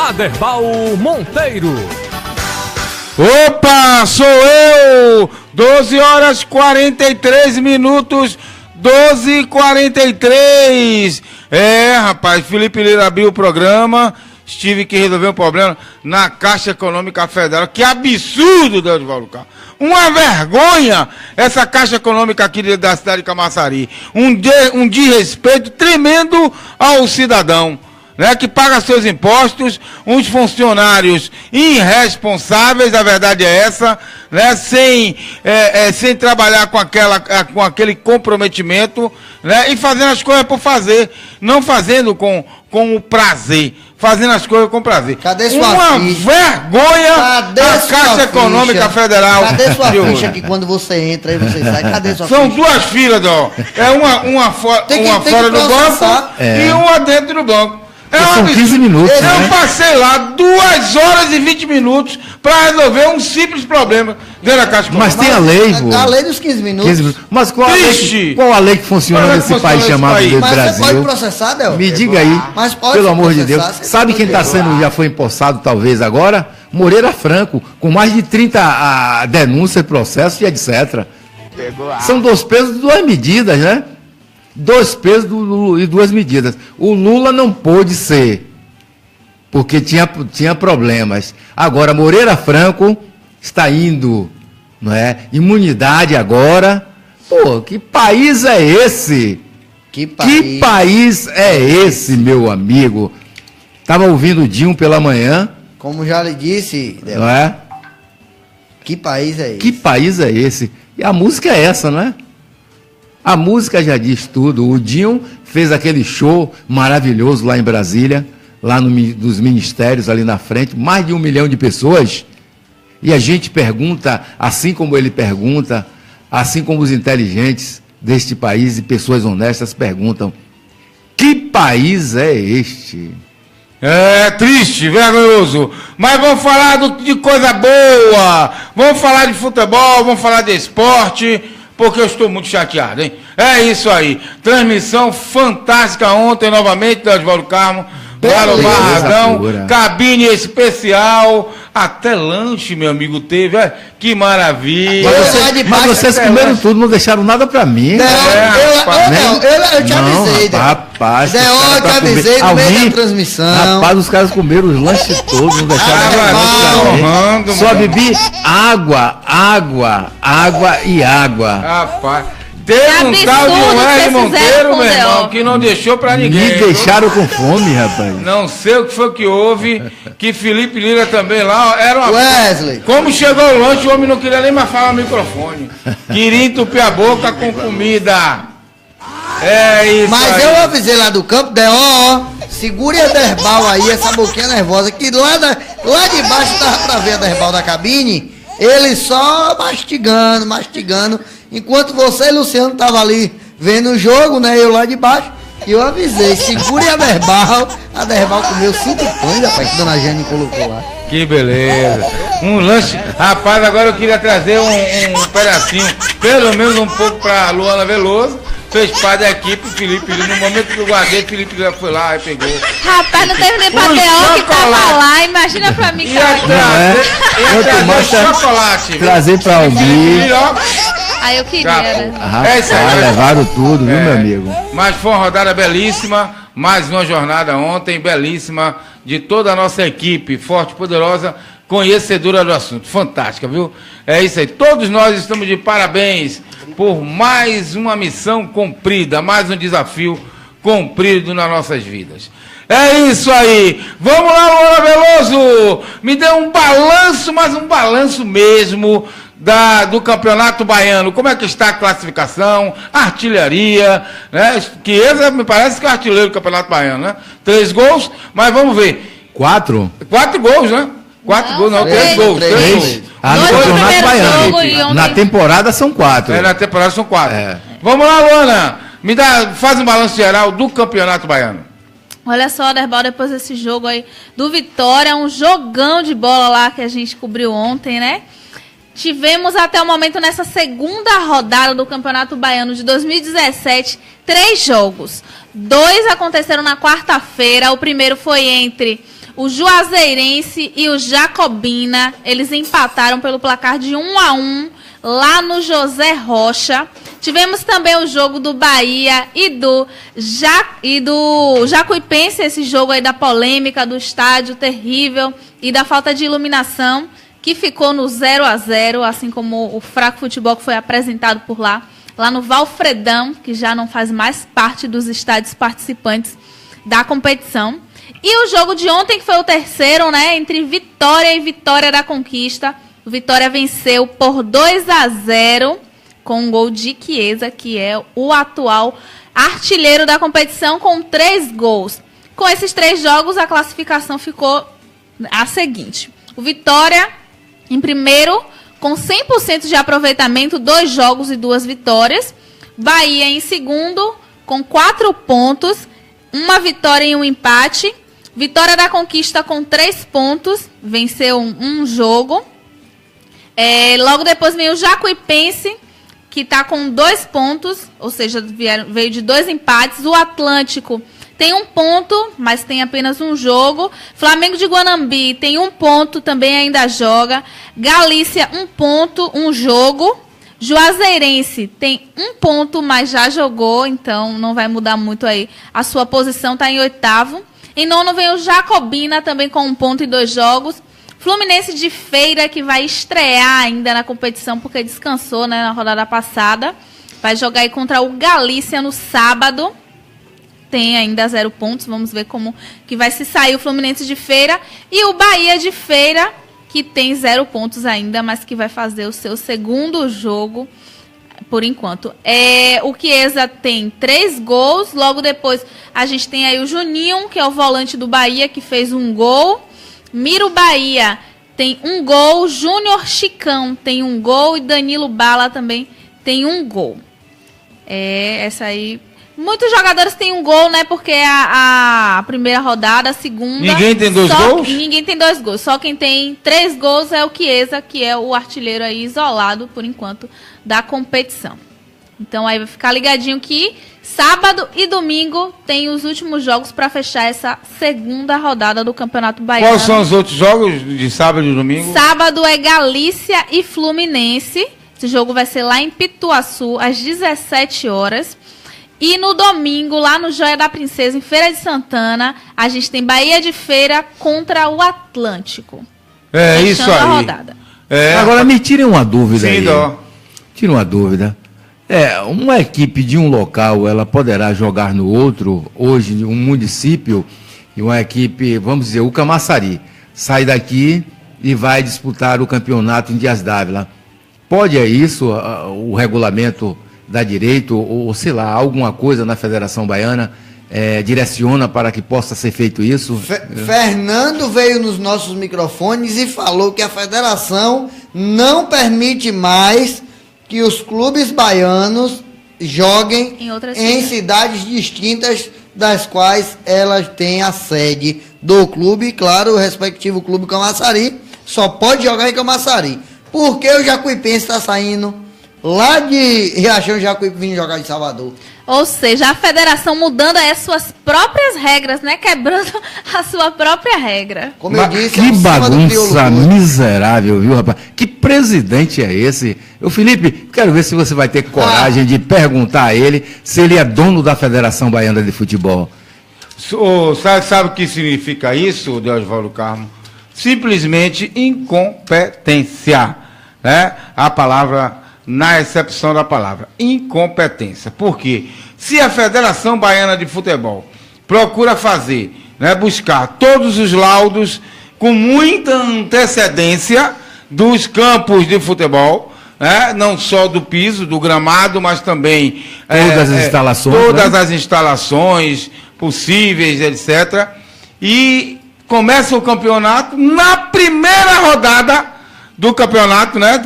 Aderbal Monteiro. Opa, sou eu! 12 horas 43 minutos, 12h43. Rapaz, Felipe Lira abriu o programa, tive que resolver um problema na Caixa Econômica Federal. Que absurdo, Deusvaldo Carmo. Uma vergonha essa Caixa Econômica aqui da cidade de Camaçari. Um desrespeito tremendo ao cidadão, né, que paga seus impostos, uns funcionários irresponsáveis, a verdade é essa, né, sem trabalhar com aquele comprometimento, né, e fazendo as coisas por fazer, não fazendo com o prazer, fazendo as coisas com prazer. Cadê sua Uma ficha? Vergonha Cadê da Caixa Econômica Federal. Cadê sua ficha que quando você entra e você sai? Cadê sua São ficha? duas filas, ó. É uma fora do banco e uma dentro do banco. São 15 minutos, Eu passei lá 2 horas e 20 minutos para resolver um simples problema dentro da Caixa Econômica. Mas tem a lei, pô. A lei dos 15 minutos. 15 minutos. Mas qual a lei que funciona nesse país chamado de Mas Brasil? você pode processar, Del? Me diga aí, Mas pode pelo amor de Deus. processar, Sabe quem já foi empossado talvez agora? Moreira Franco, com mais de 30 denúncias, processos e etc. São 2 pesos e 2 medidas, né? 2 pesos e 2 medidas. O Lula não pôde ser, porque tinha problemas. Agora, Moreira Franco está indo, não é? Imunidade agora. Pô, que país é esse? Que país é esse, meu amigo? Estava ouvindo o Dinho pela manhã. Como já lhe disse, Del, não é? que país é esse? Que país é esse? E a música é essa, não é? A música já diz tudo. O Dinho fez aquele show maravilhoso lá em Brasília, lá dos ministérios, ali na frente, mais de 1 milhão de pessoas. E a gente pergunta, assim como ele pergunta, assim como os inteligentes deste país e pessoas honestas perguntam: que país é este? É triste, vergonhoso, mas vamos falar de coisa boa, vamos falar de futebol, vamos falar de esporte, porque eu estou muito chateado, hein? É isso aí. Transmissão fantástica ontem, novamente, Deusvaldo Carmo, lá no Barradão, cabine especial, até lanche, meu amigo, teve. Que maravilha. Mas vocês comeram tudo, não deixaram nada pra mim. Eu te avisei. Rapaz, eu te avisei no meio da transmissão. Rapaz, os caras comeram os lanches todos, não deixaram nada pra mim. Só bebi água e água. Rapaz. Teve um tal de R. Monteiro, meu irmão, que não deixou pra ninguém. Me deixaram com fome, rapaz. Não sei o que foi que houve, que Felipe Lira também lá, era uma... Wesley. Como chegou o lanche, o homem não queria nem mais falar no microfone. Queria entupir a boca com comida. É isso. Mas aí. eu avisei lá do campo, segure a Aderbal aí, essa boquinha nervosa, que lá de baixo tava pra ver a Aderbal da cabine, ele só mastigando, enquanto você e Luciano estavam ali vendo o jogo, né? Eu lá de baixo, e eu avisei, segure a Aderbal comeu 5 pães, rapaz, que Dona Jane colocou lá. Que beleza. Um lanche. Rapaz, agora eu queria trazer um pedacinho, pelo menos um pouco pra Luana Veloso. Fez parte da equipe, Felipe Lira. No momento que eu guardei, Felipe Lira foi lá e pegou. Rapaz, não teve nem Pateão que tava lá. Imagina pra mim que chocolate. Trazer pra alguém. Aí eu queria, né? Levaram tudo, viu, meu amigo? Mas foi uma rodada belíssima, mais uma jornada ontem, belíssima, de toda a nossa equipe, forte, poderosa, conhecedora do assunto. Fantástica, viu? É isso aí. Todos nós estamos de parabéns por mais uma missão cumprida, mais um desafio cumprido nas nossas vidas. É isso aí. Vamos lá, Luana Veloso. Me dê um balanço, mas um balanço mesmo do Campeonato Baiano. Como é que está a classificação, a artilharia, né? Que esse me parece que é o artilheiro do Campeonato Baiano, né? 3 gols, mas vamos ver. 4? 4 gols, né? 3 gols. 3 gols. No Campeonato Baiano. Na temporada são 4. Na temporada são 4. Vamos lá, Luana. Faz um balanço geral do Campeonato Baiano. Olha só, Aderbal, depois desse jogo aí do Vitória, um jogão de bola lá que a gente cobriu ontem, né? Tivemos até o momento, nessa segunda rodada do Campeonato Baiano de 2017, 3 jogos. 2 aconteceram na quarta-feira. O primeiro foi entre O Juazeirense e o Jacobina, eles empataram pelo placar de 1-1 lá no José Rocha. Tivemos também o jogo do Bahia e do Jacuipense, esse jogo aí da polêmica, do estádio terrível e da falta de iluminação, que ficou no 0-0, assim como o fraco futebol que foi apresentado por lá no Valfredão, que já não faz mais parte dos estádios participantes da competição. E o jogo de ontem, que foi o terceiro, né, entre Vitória e Vitória da Conquista. O Vitória venceu por 2-0 com um gol de Chiesa, que é o atual artilheiro da competição, com 3 gols. Com esses 3 jogos, a classificação ficou a seguinte. O Vitória, em primeiro, com 100% de aproveitamento, 2 jogos e 2 vitórias. Bahia, em segundo, com 4 pontos, 1 vitória e 1 empate. Vitória da Conquista com 3 pontos, venceu um jogo. Logo depois vem o Jacuipense, que está com 2 pontos, ou seja, veio de 2 empates. O Atlântico tem 1 ponto, mas tem apenas um jogo. Flamengo de Guanambi tem 1 ponto, também ainda joga. Galícia, 1 ponto, 1 jogo. Juazeirense tem 1 ponto, mas já jogou, então não vai mudar muito aí. A sua posição está em 8º. Em 9º vem o Jacobina, também com 1 ponto e 2 jogos. Fluminense de Feira, que vai estrear ainda na competição, porque descansou, né, na rodada passada. Vai jogar aí contra o Galícia no sábado. Tem ainda 0 pontos. Vamos ver como que vai se sair o Fluminense de Feira. E o Bahia de Feira, que tem 0 pontos ainda, mas que vai fazer o seu segundo jogo por enquanto. O Chiesa tem 3 gols. Logo depois a gente tem aí o Juninho, que é o volante do Bahia, que fez 1 gol. Miro Bahia tem 1 gol. Júnior Chicão tem 1 gol. E Danilo Bala também tem 1 gol. Essa aí... Muitos jogadores têm 1 gol, né? Porque a primeira rodada, a segunda... Ninguém tem 2 gols? Ninguém tem 2 gols. Só quem tem 3 gols é o Chiesa, que é o artilheiro aí isolado, por enquanto, da competição. Então aí vai ficar ligadinho que sábado e domingo tem os últimos jogos para fechar essa segunda rodada do Campeonato Baiano. Quais são os outros jogos de sábado e domingo? Sábado é Galícia e Fluminense. Esse jogo vai ser lá em Pituaçu, às 17 horas. E no domingo, lá no Joia da Princesa, em Feira de Santana, a gente tem Bahia de Feira contra o Atlântico. Isso aí. A rodada. Agora me tirem uma dúvida aí. Dó. Tira uma dúvida. Uma equipe de um local, ela poderá jogar no outro, hoje, um município, e uma equipe, vamos dizer, o Camaçari, sai daqui e vai disputar o campeonato em Dias d'Ávila. Pode isso, o regulamento dá direito, ou sei lá, alguma coisa na Federação Baiana direciona para que possa ser feito isso? Fernando veio nos nossos microfones e falou que a federação não permite mais que os clubes baianos joguem em cidades distintas das quais elas têm a sede do clube. Claro, o respectivo clube Camaçari só pode jogar em Camaçari. Porque o Jacuipense está saindo lá de Riachão, Jacuípe, vindo jogar em Salvador. Ou seja, a federação mudando as suas próprias regras, né? Quebrando a sua própria regra. Como eu disse, que bagunça miserável, viu, rapaz? Que presidente é esse? Felipe, quero ver se você vai ter coragem de perguntar a ele se ele é dono da Federação Baiana de Futebol. Sabe o que significa isso, Deusvaldo Carmo? Simplesmente incompetência, né? A palavra... Na excepção da palavra, incompetência. Por quê? Se a Federação Baiana de Futebol procura fazer, né, buscar todos os laudos com muita antecedência dos campos de futebol, né, não só do piso, do gramado, mas também todas as instalações, todas as instalações possíveis, etc. E começa o campeonato na primeira rodada do campeonato, né,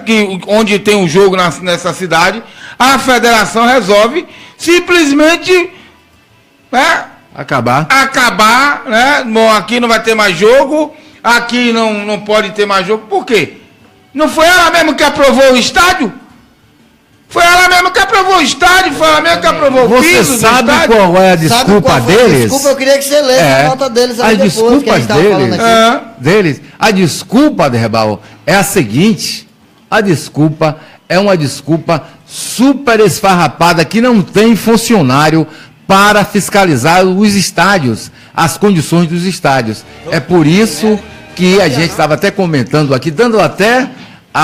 onde tem um jogo nessa cidade, a federação resolve simplesmente, né, acabar, né, aqui não vai ter mais jogo, aqui não pode ter mais jogo. Por quê? Não foi ela mesmo que aprovou o estádio? Foi ela mesma que aprovou o estádio, foi ela mesma que aprovou o Você piso do sabe estádio. qual é a Sabe desculpa qual foi a deles? Desculpa, eu queria que você lesse a nota deles aí As depois, que a desculpas gente tava falando deles, aqui. a desculpa, Derbal, é a seguinte: a desculpa é uma desculpa super esfarrapada que não tem funcionário para fiscalizar os estádios, as condições dos estádios. É por isso que a gente estava até comentando aqui, dando até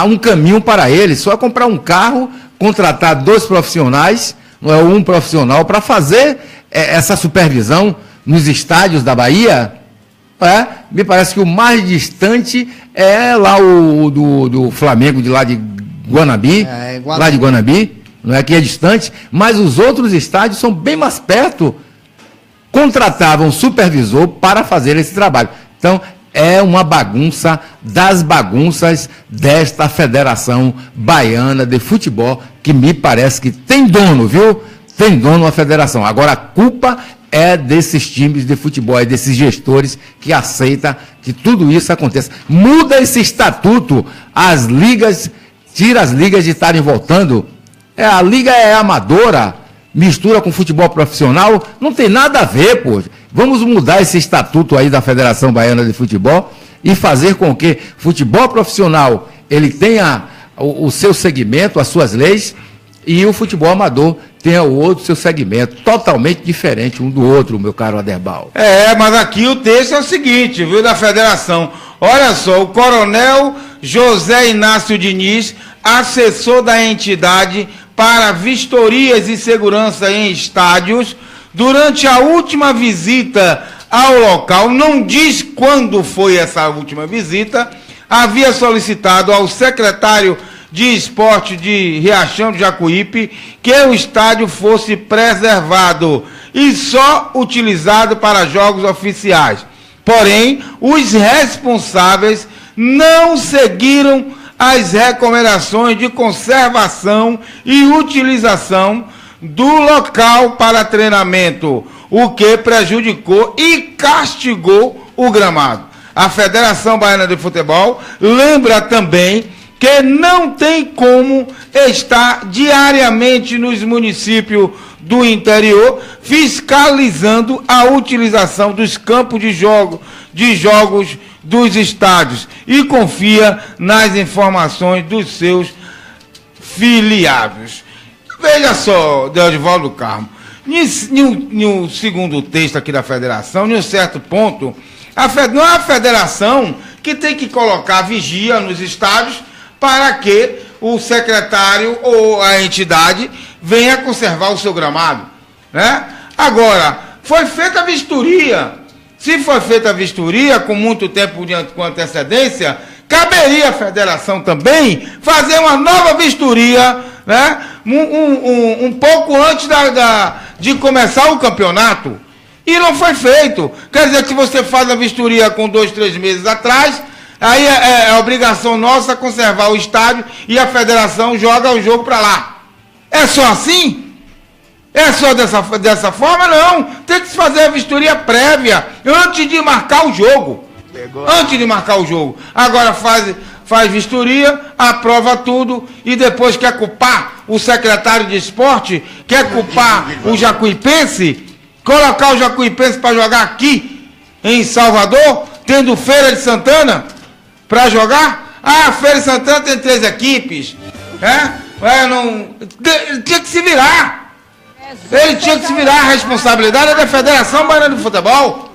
um caminho para eles, só comprar um carro, contratar 2 profissionais, não é um profissional, para fazer essa supervisão nos estádios da Bahia. Me parece que o mais distante é lá o do Flamengo, de lá de Guanabi, lá de Guanabi, não é que é distante, mas os outros estádios são bem mais perto. Contratavam um supervisor para fazer esse trabalho. Então, é uma bagunça das bagunças desta Federação Baiana de Futebol, que me parece que tem dono, viu? Tem dono a federação. Agora, a culpa é desses times de futebol, é desses gestores que aceitam que tudo isso aconteça. Muda esse estatuto, as ligas, tira as ligas de estarem voltando. A liga é amadora, mistura com futebol profissional, não tem nada a ver, pô. Vamos mudar esse estatuto aí da Federação Baiana de Futebol e fazer com que futebol profissional ele tenha o seu segmento, as suas leis, e o futebol amador tenha o outro seu segmento, totalmente diferente um do outro, meu caro Aderbal. Mas aqui o texto é o seguinte, viu, da federação. Olha só, o coronel José Inácio Diniz, assessor da entidade para vistorias e segurança em estádios, durante a última visita ao local, não diz quando foi essa última visita, havia solicitado ao secretário de Esporte de Riachão de Jacuípe que o estádio fosse preservado e só utilizado para jogos oficiais. Porém, os responsáveis não seguiram as recomendações de conservação e utilização do local para treinamento, o que prejudicou e castigou o gramado. A Federação Baiana de Futebol lembra também que não tem como estar diariamente nos municípios do interior fiscalizando a utilização dos campos de jogos dos estádios e confia nas informações dos seus filiados. Veja só, Deodivaldo Carmo, no segundo texto aqui da federação, em um certo ponto, não é a federação que tem que colocar vigia nos estádios para que o secretário ou a entidade venha conservar o seu gramado, né? Agora, foi feita a vistoria. Se foi feita a vistoria com muito tempo com antecedência, caberia à federação também fazer uma nova vistoria, né? Um pouco antes de começar o campeonato. E não foi feito. Quer dizer que se você faz a vistoria com 2, 3 meses atrás, aí é obrigação nossa conservar o estádio e a federação joga o jogo para lá. É só assim? É só dessa forma? Não. Tem que se fazer a vistoria prévia antes de marcar o jogo. Antes de marcar o jogo. Agora faz vistoria, aprova tudo e depois quer culpar o secretário de esporte, quer culpar o jacuipense, colocar o jacuipense para jogar aqui em Salvador, tendo Feira de Santana para jogar. A Feira de Santana tem 3 equipes. Ele tinha que se virar. Ele tinha que se virar. A responsabilidade é da Federação Baiana de Futebol.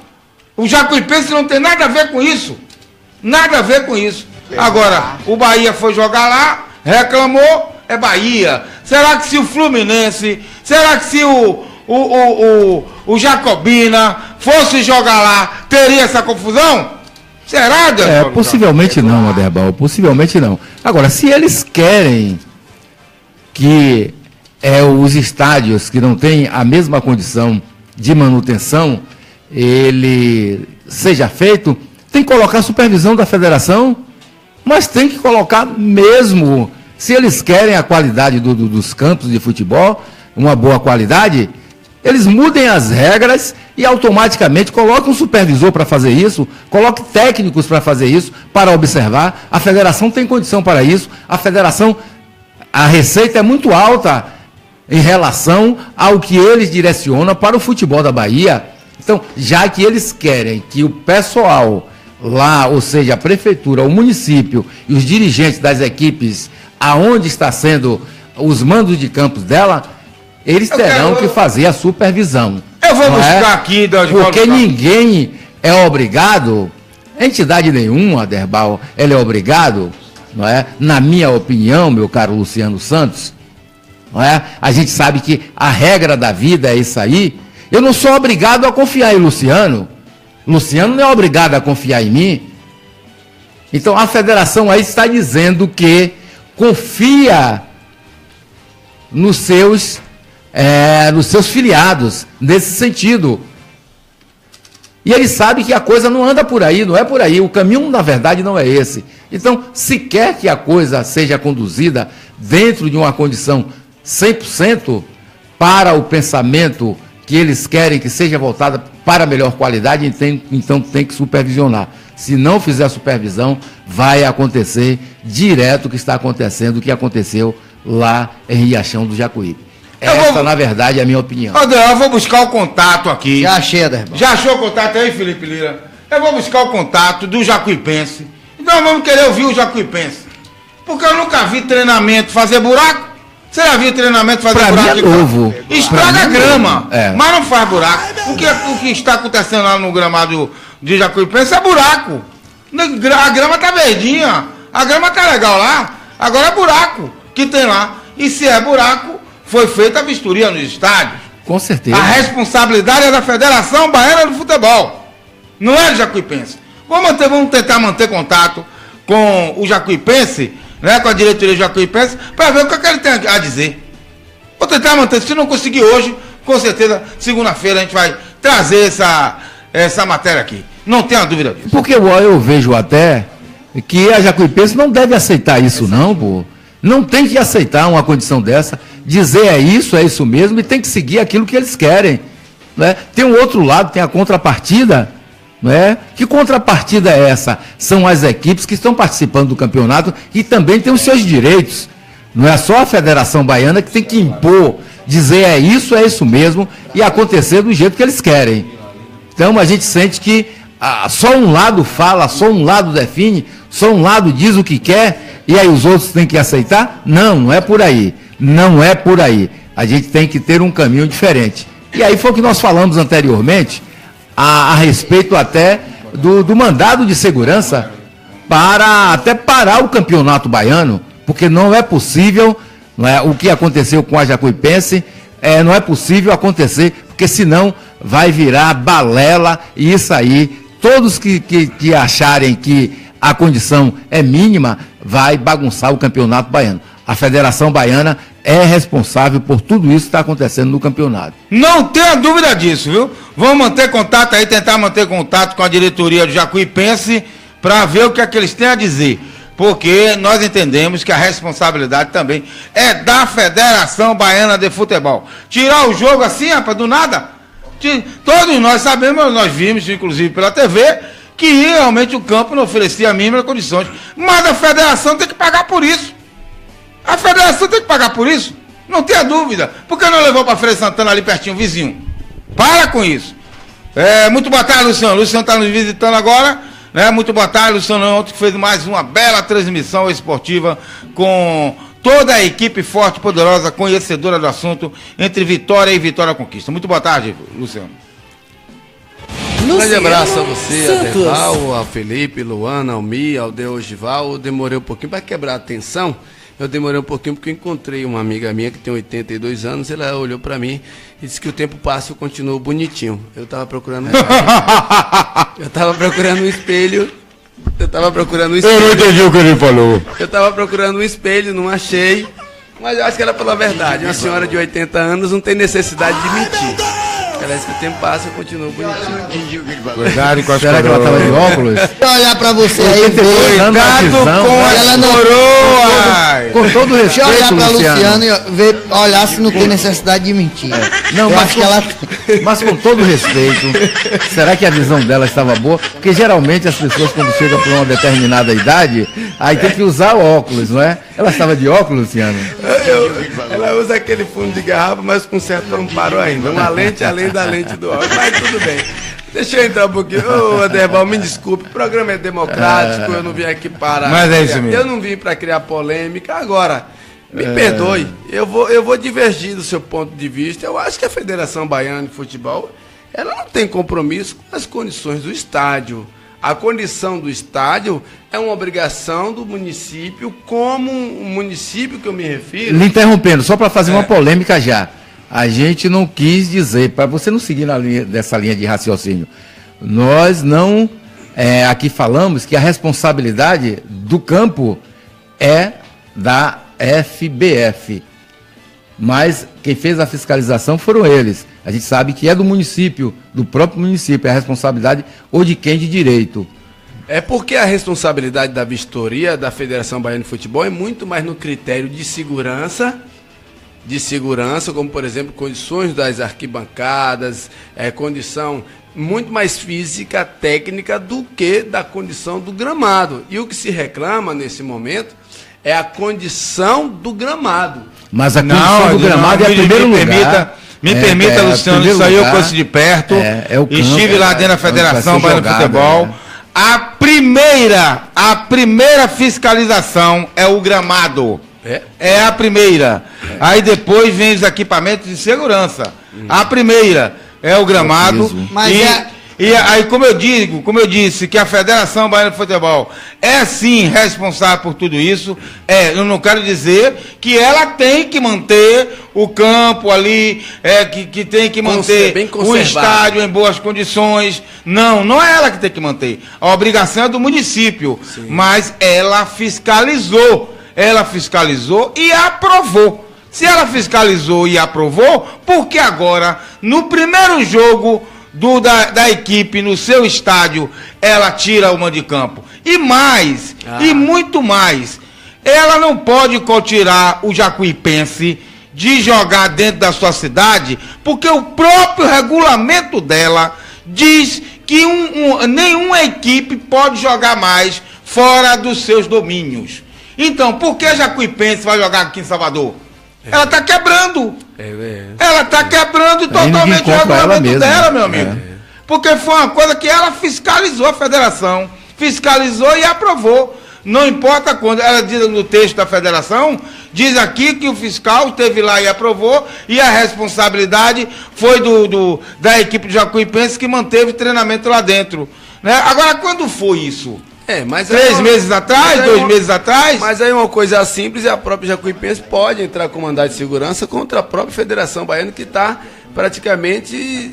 O jacuipense não tem nada a ver com isso. Nada a ver com isso. Agora, o Bahia foi jogar lá, reclamou, é Bahia. Será que se o Fluminense, será que se o Jacobina fosse jogar lá, teria essa confusão? Será, Deus? Possivelmente não, Aderbal, possivelmente não. Agora, se eles querem que os estádios que não têm a mesma condição de manutenção, ele seja feito, tem que colocar a supervisão da federação, mas tem que colocar mesmo, se eles querem a qualidade dos campos de futebol, uma boa qualidade, eles mudem as regras e automaticamente coloquem um supervisor para fazer isso, coloquem técnicos para fazer isso, para observar. A federação tem condição para isso, a federação a receita é muito alta em relação ao que eles direcionam para o futebol da Bahia. Então, já que eles querem que o pessoal lá, ou seja, a prefeitura, o município e os dirigentes das equipes, aonde está sendo os mandos de campos dela, eles terão que fazer a supervisão. Eu vou buscar aqui, porque ninguém é obrigado, entidade nenhuma, Derbal, ela é obrigado, não é? Na minha opinião, meu caro Luciano Santos, não é? A gente sabe que a regra da vida é isso aí. Eu não sou obrigado a confiar em Luciano. Luciano não é obrigado a confiar em mim. Então a federação aí está dizendo que confia nos seus filiados, nesse sentido. E ele sabe que a coisa não anda por aí, não é por aí. O caminho, na verdade, não é esse. Então, se quer que a coisa seja conduzida dentro de uma condição 100% para o pensamento que eles querem que seja voltada para a melhor qualidade, então tem que supervisionar. Se não fizer a supervisão, vai acontecer direto o que está acontecendo, o que aconteceu lá em Riachão do Jacuípe. Na verdade, é a minha opinião. Eu vou buscar o contato aqui. Já achei, Derbal. Já achou o contato aí, Felipe Lira? Eu vou buscar o contato do Jacuipense. Então vamos querer ouvir o Jacuipense. Porque eu nunca vi treinamento fazer buraco. Você já viu treinamento fazer pra buraco? Mim é novo. Estraga a grama, mas não faz buraco. O que está acontecendo lá no gramado de Jacuipense é buraco. A grama tá verdinha, a grama tá legal lá, agora é buraco que tem lá. E se é buraco, foi feita a vistoria nos estádios. Com certeza. A responsabilidade é da Federação Baiana do Futebol, não é do Jacuipense. Vamos tentar manter contato com o Jacuipense, né, com a diretoria do Jacuipense, para ver o que ele tem a dizer. Vou tentar manter, se não conseguir hoje, com certeza, segunda-feira a gente vai trazer essa matéria aqui. Não tenha dúvida disso. Porque eu vejo até que a Jacuipense não deve aceitar isso não, pô. Não tem que aceitar uma condição dessa, dizer é isso mesmo, e tem que seguir aquilo que eles querem. Né? Tem um outro lado, tem a contrapartida. Né? Que contrapartida é essa? São as equipes que estão participando do campeonato e também têm os seus direitos. Não é só a Federação Baiana que tem que impor, dizer é isso mesmo e acontecer do jeito que eles querem. Então a gente sente que só um lado fala, só um lado define, só um lado diz o que quer e aí os outros têm que aceitar? Não é por aí. Não é por aí. A gente tem que ter um caminho diferente. E aí foi o que nós falamos anteriormente, a respeito até do mandado de segurança para até parar o campeonato baiano, porque não é possível, não é, o que aconteceu com a Jacuipense, não é possível acontecer, porque senão vai virar balela e isso aí, todos que acharem que a condição é mínima, vai bagunçar o campeonato baiano. A Federação Baiana é responsável por tudo isso que está acontecendo no campeonato. Não tenha dúvida disso, viu? Vamos manter contato aí, tentar manter contato com a diretoria do Jacuipense para ver o que é que eles têm a dizer. Porque nós entendemos que a responsabilidade também é da Federação Baiana de Futebol. Tirar o jogo assim, rapaz, do nada. Todos nós sabemos, nós vimos, inclusive pela TV, que realmente o campo não oferecia as mínimas condições. Mas a federação tem que pagar por isso. A federação tem que pagar por isso, não tenha dúvida. Por que não levou para Freire Santana ali pertinho, vizinho? Para com isso. Muito boa tarde, Luciano. Luciano está nos visitando agora. Né? Muito boa tarde, Luciano. Ontem fez mais uma bela transmissão esportiva com toda a equipe forte e poderosa, conhecedora do assunto, entre Vitória e Vitória Conquista. Muito boa tarde, Luciano. Um grande abraço a você, a Derbal, ao Felipe, Luana, ao Mi, ao Deogival. Eu demorei um pouquinho para quebrar a tensão. Eu demorei um pouquinho porque eu encontrei uma amiga minha que tem 82 anos, ela olhou para mim e disse que o tempo passa e eu continuo bonitinho. Eu estava procurando um espelho. Eu não entendi o que ele falou. Eu estava procurando um espelho, não achei, mas eu acho que era pela verdade. Uma senhora de 80 anos não tem necessidade de mentir. Parece que o tempo passa e continua bonitinho. Cuidado com as Será que ela estava de óculos? Deixa eu olhar pra você aí, ver. Cuidado com Ela as não- coroas! Com todo Deixa eu olhar respeito, pra Luciano. Luciano e ver, olhar se não tem necessidade de mentir. Não, eu mas acho que ela tem. Mas com todo respeito, será que a visão dela estava boa? Porque geralmente as pessoas, quando chegam por uma determinada idade, aí tem que usar óculos, não é? Ela estava de óculos, Luciano? Ela usa aquele fundo de garrafa, mas com certo amparo ainda. Uma lente além da lente do óculos, mas tudo bem. Deixa eu entrar um pouquinho. Ô, Aderbal, me desculpe, o programa é democrático, eu não vim aqui para... Mas é isso mesmo. Eu não vim para criar polêmica. Agora, me perdoe, eu vou divergir do seu ponto de vista. Eu acho que a Federação Baiana de Futebol, ela não tem compromisso com as condições do estádio. A condição do estádio é uma obrigação do município, como um município que eu me refiro. Lhe interrompendo, só para fazer uma polêmica já. A gente não quis dizer, para você não seguir dessa linha de raciocínio, nós não aqui falamos que a responsabilidade do campo é da FBF. Mas quem fez a fiscalização foram eles. A gente sabe que é do município, do próprio município, é a responsabilidade ou de quem de direito. É porque a responsabilidade da vistoria da Federação Baiana de Futebol é muito mais no critério de segurança, como, por exemplo, condições das arquibancadas, condição muito mais física, técnica, do que da condição do gramado. E o que se reclama nesse momento é a condição do gramado. Mas a condição do gramado é em primeiro lugar. Me permita, Luciano, isso aí eu conheço de perto. É o campo, estive lá dentro da Federação Baiana de Futebol. A primeira fiscalização é o gramado. É a primeira. Aí depois vem os equipamentos de segurança. A primeira é o gramado. Mas e aí, como eu disse, que a Federação Baiana de Futebol é sim responsável por tudo isso, eu não quero dizer que ela tem que manter o campo ali, que tem que manter o estádio em boas condições. Não é ela que tem que manter. A obrigação é do município. Sim. Mas ela fiscalizou. Ela fiscalizou e aprovou. Se ela fiscalizou e aprovou, por que agora, no primeiro jogo da equipe no seu estádio, ela tira uma de campo? E mais, e muito mais, ela não pode tirar o Jacuipense de jogar dentro da sua cidade, porque o próprio regulamento dela diz que nenhuma equipe pode jogar mais fora dos seus domínios. Então, por que Jacuipense vai jogar aqui em Salvador? Ela está quebrando. Ela está quebrando totalmente o regulamento dela, meu amigo. Porque foi uma coisa que ela fiscalizou, a federação. Fiscalizou e aprovou. Não importa quando. Ela diz no texto da federação, diz aqui que o fiscal esteve lá e aprovou, e a responsabilidade foi da equipe de Jacuipense, que manteve treinamento lá dentro. Né? Agora, quando foi isso? Mas 3 meses atrás, 2 meses atrás? Mas aí uma coisa simples, e a própria Jacuipense pode entrar com mandado de segurança contra a própria Federação Baiana, que está praticamente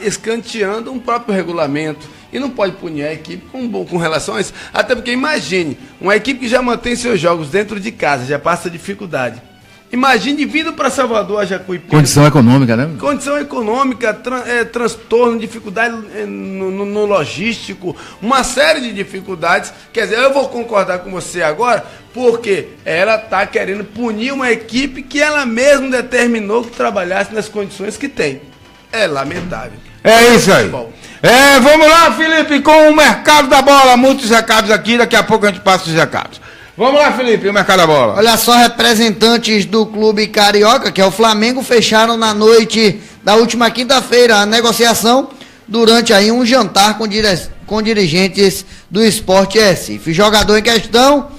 escanteando um próprio regulamento. E não pode punir a equipe com relação a isso. Até porque, imagine, uma equipe que já mantém seus jogos dentro de casa, já passa dificuldade. Imagine vindo para Salvador, a Jacuipense. Condição econômica, né? Condição econômica, transtorno, dificuldade no logístico, uma série de dificuldades. Quer dizer, eu vou concordar com você agora, porque ela está querendo punir uma equipe que ela mesma determinou que trabalhasse nas condições que tem. É lamentável. É isso aí. Vamos lá, Felipe, com o mercado da bola. Muitos recados aqui, daqui a pouco a gente passa os recados. Vamos lá, Felipe, o mercado da bola. Olha só, representantes do clube carioca, que é o Flamengo, fecharam na noite da última quinta-feira a negociação durante aí um jantar com dirigentes do Sport Recife. O jogador em questão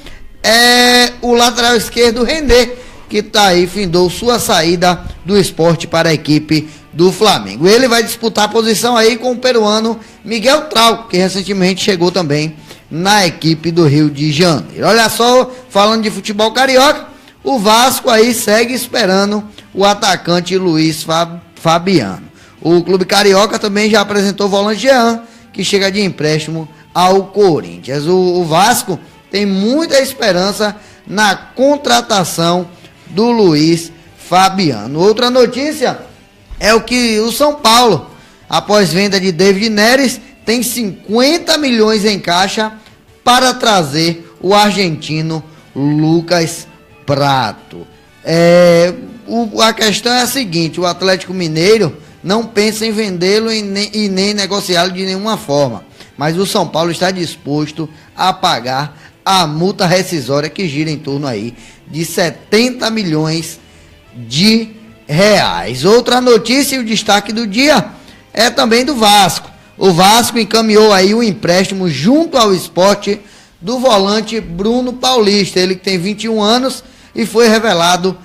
é o lateral esquerdo René, que tá aí, findou sua saída do esporte para a equipe do Flamengo. Ele vai disputar a posição aí com o peruano Miguel Trauco, que recentemente chegou também na equipe do Rio de Janeiro. Olha só, falando de futebol carioca, o Vasco aí segue esperando o atacante Luiz Fabiano. O clube carioca também já apresentou o volante Jean, que chega de empréstimo ao Corinthians. O Vasco tem muita esperança na contratação do Luiz Fabiano. Outra notícia é o que o São Paulo, após venda de David Neres, tem 50 milhões em caixa para trazer o argentino Lucas Prato. A questão é a seguinte: o Atlético Mineiro não pensa em vendê-lo e nem negociá-lo de nenhuma forma, mas o São Paulo está disposto a pagar a multa rescisória que gira em torno aí de 70 milhões de reais. Outra notícia e o destaque do dia é também do Vasco. O Vasco encaminhou aí um empréstimo junto ao Sport do volante Bruno Paulista, ele que tem 21 anos e foi revelado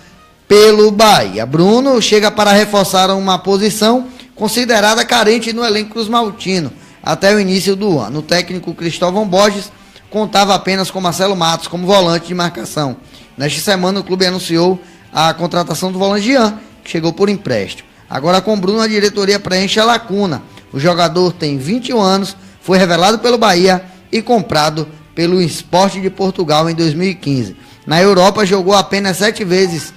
pelo Bahia. Bruno chega para reforçar uma posição considerada carente no elenco cruzmaltino até o início do ano. O técnico Cristóvão Borges contava apenas com Marcelo Matos como volante de marcação. Nesta semana o clube anunciou a contratação do volante Jean, que chegou por empréstimo. Agora com Bruno a diretoria preenche a lacuna. O jogador tem 21 anos, foi revelado pelo Bahia e comprado pelo Sport de Portugal em 2015. Na Europa jogou apenas 7 vezes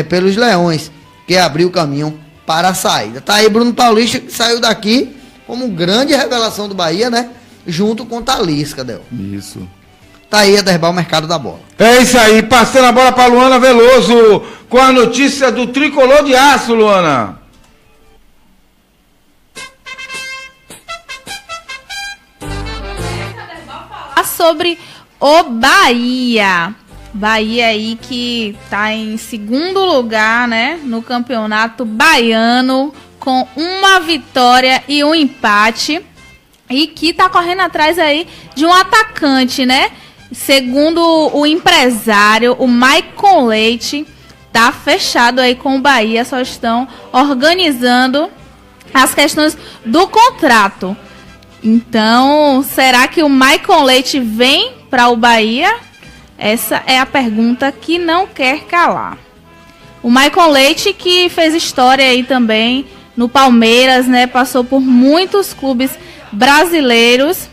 pelos Leões, que abriu o caminho para a saída. Tá aí Bruno Paulista, que saiu daqui como grande revelação do Bahia, né? Junto com Talisca, Del. Isso. Tá aí a derrubar o mercado da bola. É isso aí, passando a bola para Luana Veloso, com a notícia do Tricolor de Aço, Luana. Sobre o Bahia. Bahia aí que tá em segundo lugar, né, no campeonato baiano, com uma vitória e um empate, e que tá correndo atrás aí de um atacante, né? Segundo o empresário, o Maicon Leite, tá fechado aí com o Bahia, só estão organizando as questões do contrato. Então, será que o Maicon Leite vem para o Bahia? Essa é a pergunta que não quer calar. O Maicon Leite, que fez história aí também no Palmeiras, né? Passou por muitos clubes brasileiros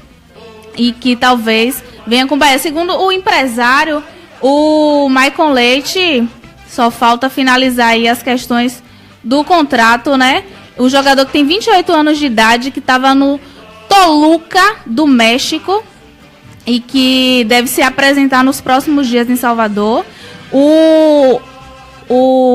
e que talvez venha com o Bahia. Segundo o empresário, o Maicon Leite, só falta finalizar aí as questões do contrato, né? O jogador que tem 28 anos de idade, que estava no Toluca do México e que deve se apresentar nos próximos dias em Salvador. O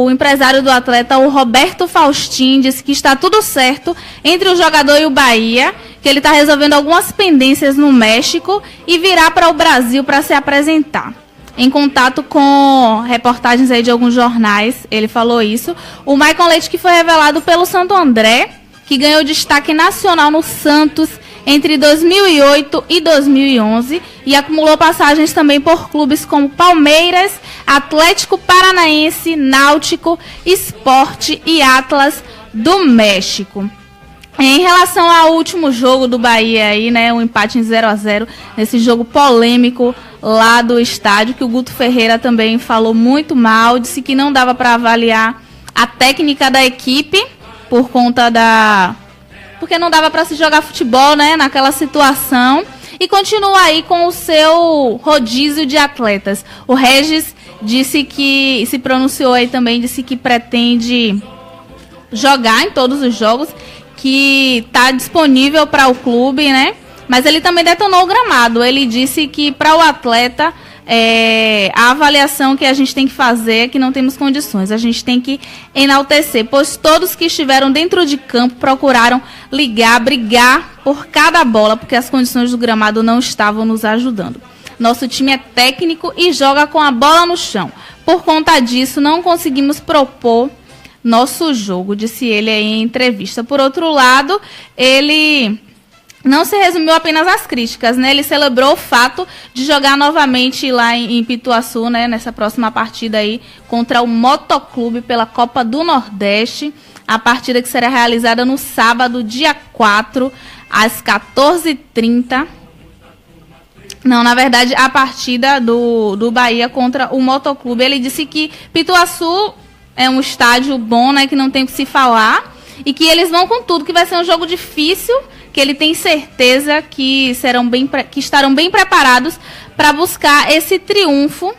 empresário do atleta, o Roberto Faustin, disse que está tudo certo entre o jogador e o Bahia, que ele está resolvendo algumas pendências no México e virá para o Brasil para se apresentar. Em contato com reportagens aí de alguns jornais, ele falou isso. O Maicon Leite, que foi revelado pelo Santo André, que ganhou destaque nacional no Santos entre 2008 e 2011 e acumulou passagens também por clubes como Palmeiras, Atlético Paranaense, Náutico, Sport e Atlas do México. Em relação ao último jogo do Bahia aí, né, um empate em 0-0, nesse jogo polêmico lá do estádio, que o Guto Ferreira também falou muito mal, disse que não dava para avaliar a técnica da equipe por conta porque não dava para se jogar futebol, né, naquela situação, e continua aí com o seu rodízio de atletas. O Regis disse que, se pronunciou aí também, disse que pretende jogar em todos os jogos, que está disponível para o clube, né, mas ele também detonou o gramado. Ele disse que para o atleta, a avaliação que a gente tem que fazer é que não temos condições, a gente tem que enaltecer, pois todos que estiveram dentro de campo procuraram brigar por cada bola, porque as condições do gramado não estavam nos ajudando. Nosso time é técnico e joga com a bola no chão. Por conta disso, não conseguimos propor nosso jogo, disse ele aí em entrevista. Por outro lado, ele não se resumiu apenas às críticas, né? Ele celebrou o fato de jogar novamente lá em Pituaçu, né? Nessa próxima partida aí contra o Motoclube pela Copa do Nordeste. A partida que será realizada no sábado, dia 4, às 14h30. Não, na verdade, a partida do Bahia contra o Motoclube. Ele disse que Pituaçu é um estádio bom, né? Que não tem o que se falar. E que eles vão com tudo, que vai ser um jogo difícil, que ele tem certeza que estarão bem preparados para buscar esse triunfo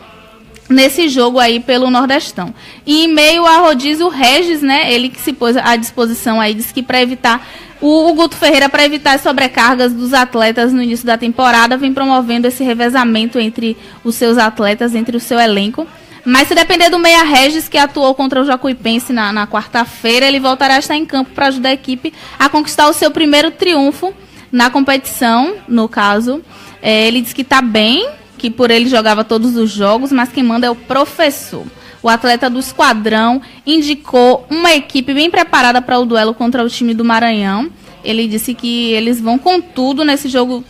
nesse jogo aí pelo Nordestão. E em meio a rodízio, o Regis, né, ele que se pôs à disposição aí, disse que para evitar, o Guto Ferreira, para evitar as sobrecargas dos atletas no início da temporada, vem promovendo esse revezamento entre os seus atletas, entre o seu elenco. Mas se depender do meia Regis, que atuou contra o Jacuipense na quarta-feira, ele voltará a estar em campo para ajudar a equipe a conquistar o seu primeiro triunfo na competição, no caso. Ele disse que está bem, que por ele jogava todos os jogos, mas quem manda é o professor. O atleta do esquadrão indicou uma equipe bem preparada para o duelo contra o time do Maranhão. Ele disse que eles vão com tudo nesse jogo,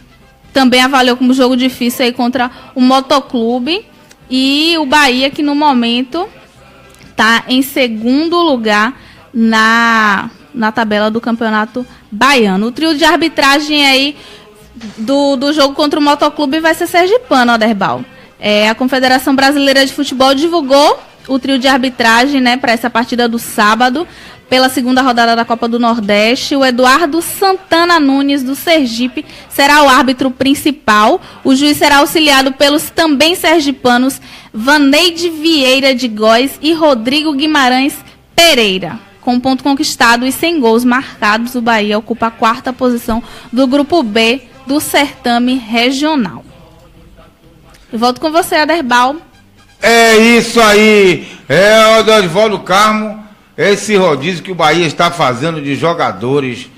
também avaliou como jogo difícil aí contra o Motoclube. E o Bahia, que no momento está em segundo lugar na tabela do Campeonato Baiano. O trio de arbitragem aí do jogo contra o Motoclube vai ser sergipano, Aderbal. A Confederação Brasileira de Futebol divulgou o trio de arbitragem, né, para essa partida do sábado, pela segunda rodada da Copa do Nordeste. O Eduardo Santana Nunes, do Sergipe, será o árbitro principal. O juiz será auxiliado pelos também sergipanos Vaneide Vieira de Góes e Rodrigo Guimarães Pereira. Com ponto conquistado e 100 gols marcados, o Bahia ocupa a 4ª posição do Grupo B do certame regional. Eu volto com você, Aderbal. É isso aí. O Dorival Carmo. Esse rodízio que o Bahia está fazendo de jogadores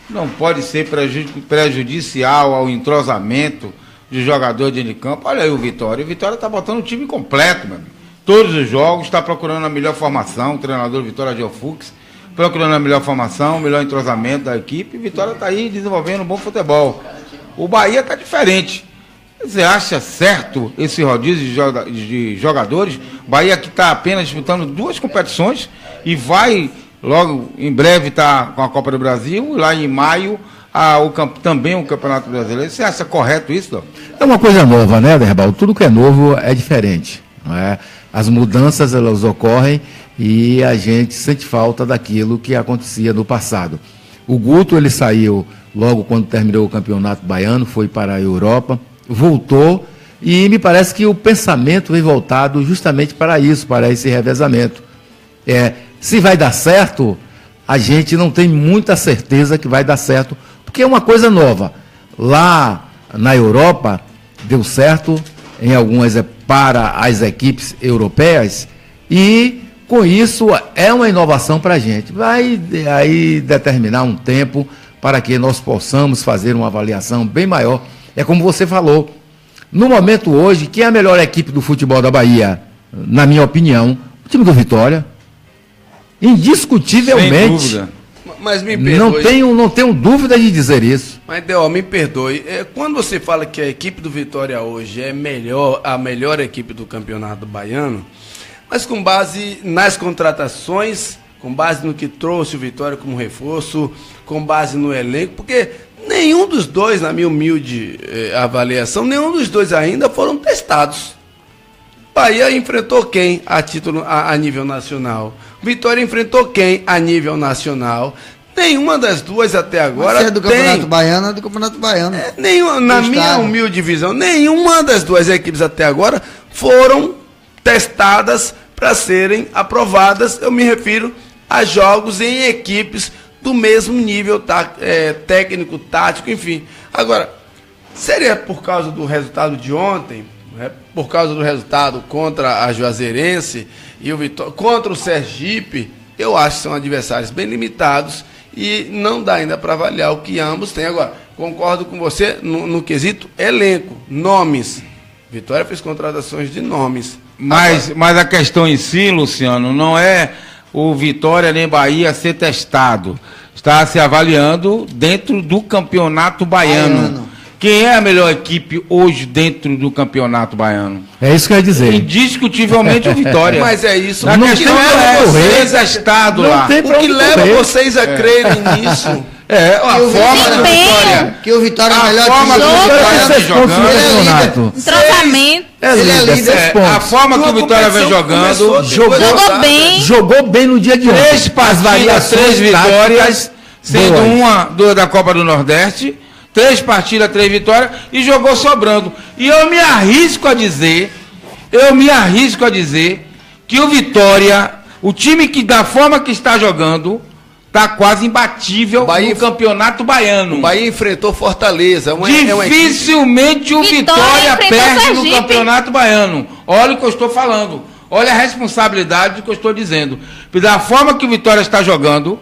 não pode ser prejudicial ao entrosamento de jogador de campo. Olha aí o Vitória. O Vitória está botando o time completo, meu amigo. Todos os jogos, está procurando a melhor formação. O treinador Vitória Geofux, procurando a melhor formação, o melhor entrosamento da equipe. E Vitória está aí desenvolvendo um bom futebol. O Bahia está diferente. Você acha certo esse rodízio de jogadores? O Bahia que está apenas disputando 2 competições e vai logo em breve estar com a Copa do Brasil, lá em maio também o Campeonato Brasileiro. Você acha correto isso, Dó? É uma coisa nova, né, Aderbal? Tudo que é novo é diferente, não é? As mudanças, elas ocorrem e a gente sente falta daquilo que acontecia no passado. O Guto, ele saiu logo quando terminou o Campeonato Baiano, foi para a Europa, voltou e me parece que o pensamento vem voltado justamente para isso, para esse revezamento. Se vai dar certo, a gente não tem muita certeza que vai dar certo, porque é uma coisa nova. Lá na Europa, deu certo em algumas para as equipes europeias e, com isso, é uma inovação para a gente. Vai aí determinar um tempo para que nós possamos fazer uma avaliação bem maior. É como você falou, no momento hoje, quem é a melhor equipe do futebol da Bahia? Na minha opinião, o time do Vitória. Indiscutivelmente. Sem dúvida. Mas me perdoe. Não tenho dúvida de dizer isso. Mas, Del, me perdoe. Quando você fala que a equipe do Vitória hoje é a melhor equipe do Campeonato Baiano, mas com base nas contratações, com base no que trouxe o Vitória como reforço, com base no elenco, porque nenhum dos dois, na minha humilde avaliação, nenhum dos dois ainda foram testados. Bahia enfrentou quem a nível nacional? Vitória enfrentou quem a nível nacional? Nenhuma das duas até agora. Se é do Campeonato Baiano, é do Campeonato Baiano. Na minha humilde visão, nenhuma das duas equipes até agora foram testadas para serem aprovadas. Eu me refiro a jogos em equipes do mesmo nível técnico, tático, enfim. Agora, seria por causa do resultado de ontem, por causa do resultado contra a Juazeirense e o Vitória, contra o Sergipe, eu acho que são adversários bem limitados e não dá ainda para avaliar o que ambos têm. Agora, concordo com você no quesito elenco, nomes. Vitória fez contratações de nomes. Mas a questão em si, Luciano, não é o Vitória nem Bahia ser testado. Está se avaliando dentro do Campeonato Baiano. Quem é a melhor equipe hoje dentro do Campeonato Baiano? É isso que eu ia dizer. Indiscutivelmente o Vitória. Mas é isso. Na questão é vocês estado lá. O que leva vocês a crerem nisso? A forma do Vitória. Que o Vitória é a melhor forma que que o Vitória vem jogando. Entrosamento. A forma que o Vitória vem jogando. Jogou bem no dia de ontem. 3 partidas, 3 vitórias, sendo uma da Copa do Nordeste. 3 partidas, 3 vitórias e jogou sobrando. E eu me arrisco a dizer eu me arrisco a dizer que o Vitória, o time que da forma que está jogando, está quase imbatível no Campeonato Baiano. O Bahia enfrentou Fortaleza. Dificilmente o Vitória perde no Campeonato Baiano. Olha o que eu estou falando. Olha a responsabilidade do que eu estou dizendo. Da forma que o Vitória está jogando,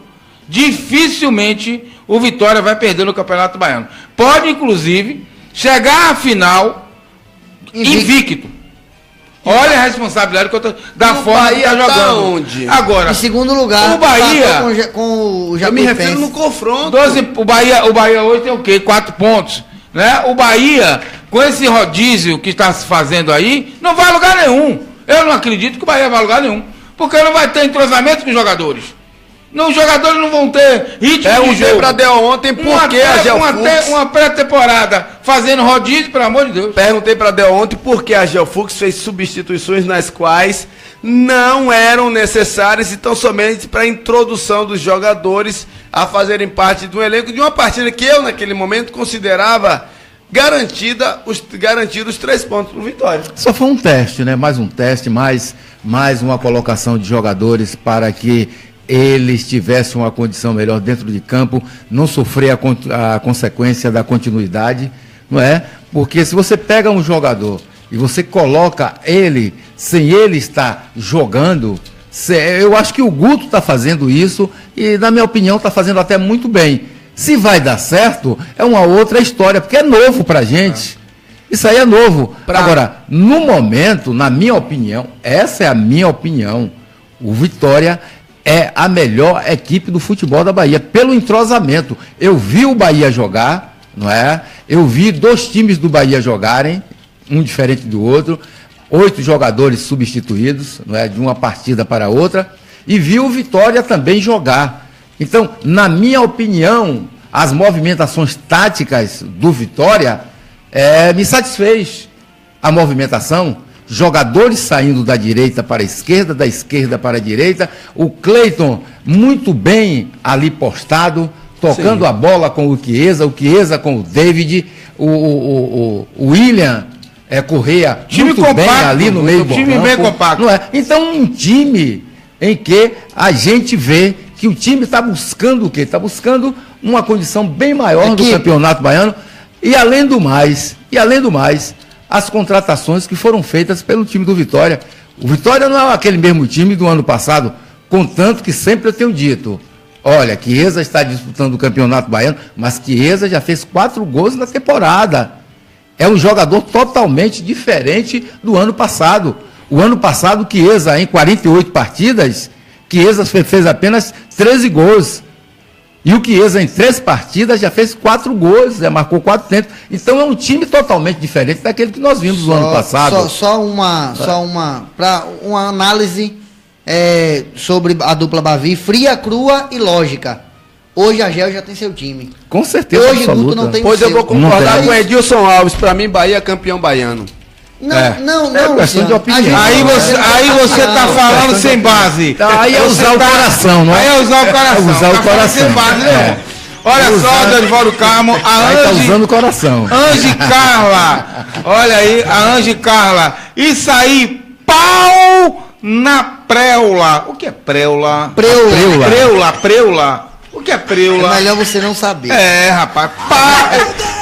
dificilmente o Vitória vai perder no Campeonato Baiano. Pode, inclusive, chegar à final invicto. Olha a responsabilidade que eu tô, da forma que está jogando. Onde? Agora, em segundo lugar, o Bahia, com o Jacuipense. Eu me refiro no confronto. o Bahia hoje tem o quê? 4 pontos. Né? O Bahia, com esse rodízio que está se fazendo aí, não vai a lugar nenhum. Eu não acredito que o Bahia vai a lugar nenhum. Porque não vai ter entrosamento com os jogadores. Os jogadores não vão ter ritmo de jogo. Para Del ontem porque a Geofux... Uma pré-temporada fazendo rodízio, pelo amor de Deus. Perguntei para Del ontem porque a Geofux fez substituições nas quais não eram necessárias e tão somente para a introdução dos jogadores a fazerem parte do elenco de uma partida que eu, naquele momento, considerava garantir os 3 pontos para o Vitória. Só foi um teste, né? Mais um teste, mais uma colocação de jogadores para que eles tivessem uma condição melhor dentro de campo, não sofrer a consequência da continuidade, não é? Porque se você pega um jogador e você coloca ele, sem ele estar jogando, eu acho que o Guto está fazendo isso e, na minha opinião, está fazendo até muito bem. Se vai dar certo, é uma outra história, porque é novo para a gente. Isso aí é novo. Agora, no momento, na minha opinião, essa é a minha opinião, o Vitória é a melhor equipe do futebol da Bahia, pelo entrosamento. Eu vi o Bahia jogar, não é? Eu vi 2 times do Bahia jogarem, um diferente do outro, 8 jogadores substituídos, não é? De uma partida para outra, e vi o Vitória também jogar. Então, na minha opinião, as movimentações táticas do Vitória me satisfez. A movimentação, jogadores saindo da direita para a esquerda, da esquerda para a direita, o Cleiton muito bem ali postado, tocando a bola com o Chiesa com o David, o William Correia muito compacto, bem ali no meio do campo. Time bem compacto. Não é? Então, um time em que a gente vê que o time está buscando o quê? Está buscando uma condição bem maior do Campeonato Baiano e além do mais, as contratações que foram feitas pelo time do Vitória. O Vitória não é aquele mesmo time do ano passado, contanto que sempre eu tenho dito, olha, Chiesa está disputando o Campeonato Baiano, mas Chiesa já fez 4 gols na temporada. É um jogador totalmente diferente do ano passado. O ano passado, Chiesa, em 48 partidas, Chiesa fez apenas 13 gols. E o Chiesa, em 3 partidas, já fez 4 gols, já marcou 4 tentos. Então é um time totalmente diferente daquele que nós vimos no ano passado. Só uma análise sobre a dupla Bavi, fria, crua e lógica. Hoje a Gel já tem seu time. Com certeza. Hoje o Guto não tem o seu. Eu vou concordar com o Edilson Alves. Para mim, Bahia é campeão baiano. Não, é questão de opinião. Aí você está falando sem base. Então, aí é usar o coração, não é? Aí é usar o coração. Usar o coração. Sem base, né? Olha só, Dorivaldo Carmo, aí tá usando o coração. Ange Carla. Olha aí, a Ange Carla. Isso aí, pau na preula. O que é preula? Preula. O que é preula? É melhor você não saber. Rapaz.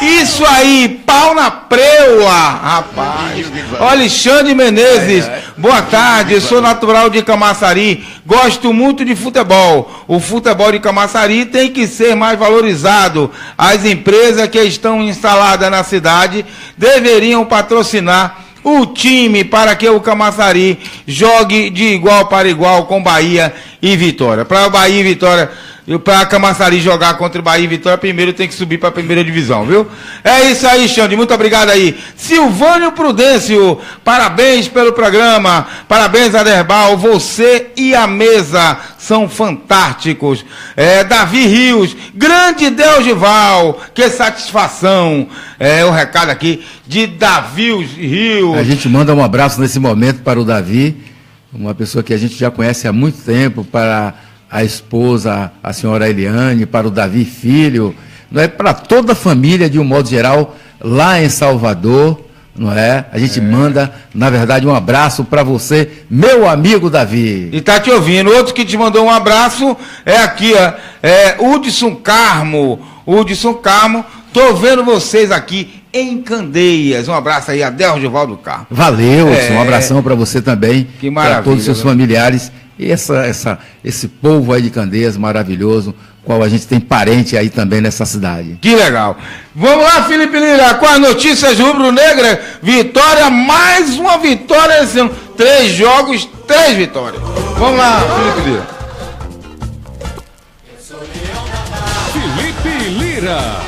Isso aí, pau na preula, rapaz. Alexandre Menezes, boa tarde, eu sou natural de Camaçari, gosto muito de futebol. O futebol de Camaçari tem que ser mais valorizado. As empresas que estão instaladas na cidade deveriam patrocinar o time para que o Camaçari jogue de igual para igual com Bahia e Vitória. Para Bahia e Vitória... E para Camaçari jogar contra o Bahia e Vitória, primeiro tem que subir para a 1ª divisão, viu? É isso aí, Xande, muito obrigado aí. Silvânio Prudêncio, parabéns pelo programa, parabéns, Aderbal, você e a mesa são fantásticos. Davi Rios, grande Delgival, que satisfação. O recado aqui de Davi Rios. A gente manda um abraço nesse momento para o Davi, uma pessoa que a gente já conhece há muito tempo, para a esposa, a senhora Eliane, para o Davi Filho, não é, para toda a família, de um modo geral, lá em Salvador, não é? A gente manda, na verdade, um abraço para você, meu amigo Davi. E tá te ouvindo. Outro que te mandou um abraço é aqui, ó. É Hudson Carmo. Hudson Carmo, tô vendo vocês aqui em Candeias. Um abraço aí, Adelso Givaldo Carmo. Valeu, um abração para você também. Que maravilha. Para todos os seus familiares. E esse povo aí de Candeias maravilhoso, qual a gente tem parente aí também nessa cidade. Que legal. Vamos lá, Felipe Lira, com as notícias rubro-negra. Vitória, mais uma vitória esse ano. 3 jogos, 3 vitórias. Vamos lá, Felipe Lira. Felipe Lira.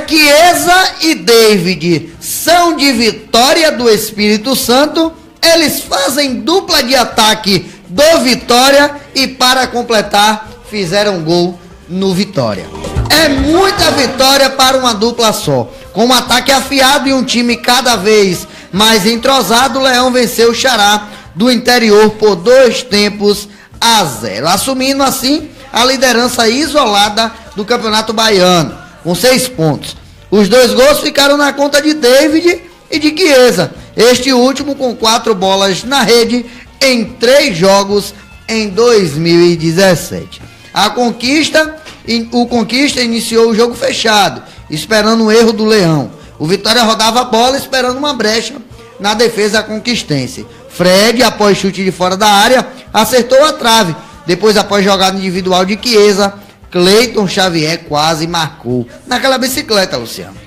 Chiesa e David são de Vitória do Espírito Santo. Eles fazem dupla de ataque do Vitória e, para completar, fizeram gol no Vitória. É muita vitória para uma dupla só. Com um ataque afiado e um time cada vez mais entrosado, o Leão venceu o Xará do Interior por 2-0, assumindo assim a liderança isolada do Campeonato Baiano, com 6 pontos. Os 2 gols ficaram na conta de David e de Chiesa, este último com 4 bolas na rede em 3 jogos em 2017. O Conquista iniciou o jogo fechado, esperando um erro do Leão. O Vitória rodava a bola esperando uma brecha na defesa conquistense. Fred, após chute de fora da área, acertou a trave. Depois, após jogada individual de Chiesa, Cleiton Xavier quase marcou naquela bicicleta, Luciano.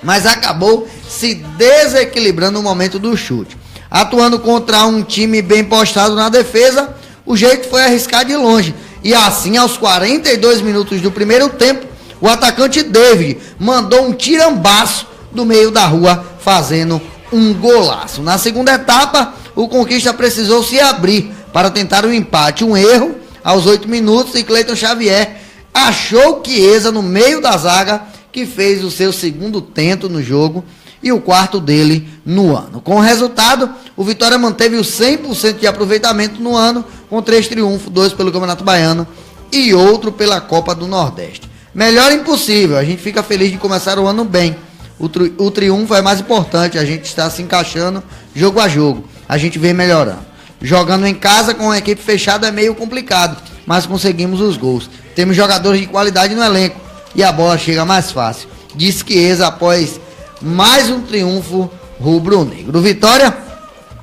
Mas acabou se desequilibrando no momento do chute. Atuando contra um time bem postado na defesa, o jeito foi arriscar de longe. E assim, aos 42 minutos do primeiro tempo, o atacante David mandou um tirambaço do meio da rua, fazendo um golaço. Na segunda etapa, o Conquista precisou se abrir para tentar o empate. Um erro aos 8 minutos e Cleiton Xavier achou Chiesa no meio da zaga, que fez o seu segundo tento no jogo e o quarto dele no ano. Com o resultado, o Vitória manteve o 100% de aproveitamento no ano, com 3 triunfos, 2 pelo Campeonato Baiano e outro pela Copa do Nordeste. Melhor impossível, a gente fica feliz de começar o ano bem. O triunfo é mais importante, a gente está se encaixando jogo a jogo, a gente vem melhorando. Jogando em casa com a equipe fechada é meio complicado, mas conseguimos os gols. Temos jogadores de qualidade no elenco e a bola chega mais fácil, diz Chiesa após mais um triunfo rubro-negro. Vitória,